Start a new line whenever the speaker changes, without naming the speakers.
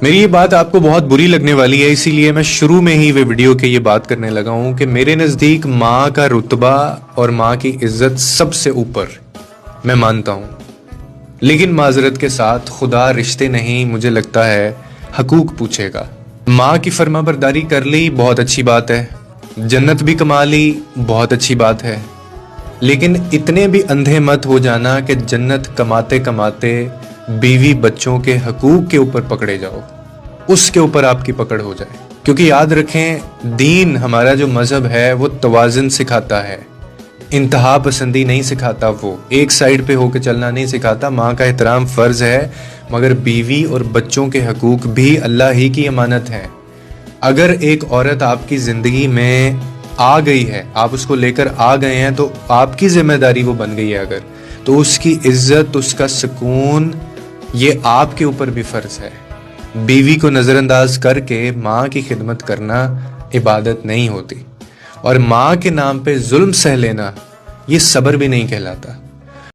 میری یہ بات آپ کو بہت بری لگنے والی ہے، اسی لیے میں شروع میں ہی وہ ویڈیو کے یہ بات کرنے لگا ہوں کہ میرے نزدیک ماں کا رتبہ اور ماں کی عزت سب سے اوپر میں مانتا ہوں، لیکن معذرت کے ساتھ خدا رشتے نہیں، مجھے لگتا ہے حقوق پوچھے گا۔ ماں کی فرما برداری کر لی بہت اچھی بات ہے، جنت بھی کما لی بہت اچھی بات ہے، لیکن اتنے بھی اندھے مت ہو جانا کہ جنت کماتے کماتے بیوی بچوں کے حقوق کے اوپر پکڑے جاؤ، اس کے اوپر آپ کی پکڑ ہو جائے۔ کیونکہ یاد رکھیں، دین ہمارا جو مذہب ہے وہ توازن سکھاتا ہے، انتہا پسندی نہیں سکھاتا، وہ ایک سائیڈ پہ ہو کے چلنا نہیں سکھاتا۔ ماں کا احترام فرض ہے، مگر بیوی اور بچوں کے حقوق بھی اللہ ہی کی امانت ہے۔ اگر ایک عورت آپ کی زندگی میں آ گئی ہے، آپ اس کو لے کر آ گئے ہیں، تو آپ کی ذمہ داری وہ بن گئی ہے اگر، تو اس کی عزت، اس کا سکون، یہ آپ کے اوپر بھی فرض ہے۔ بیوی کو نظر انداز کر کے ماں کی خدمت کرنا عبادت نہیں ہوتی، اور ماں کے نام پہ ظلم سہ لینا یہ صبر بھی نہیں کہلاتا۔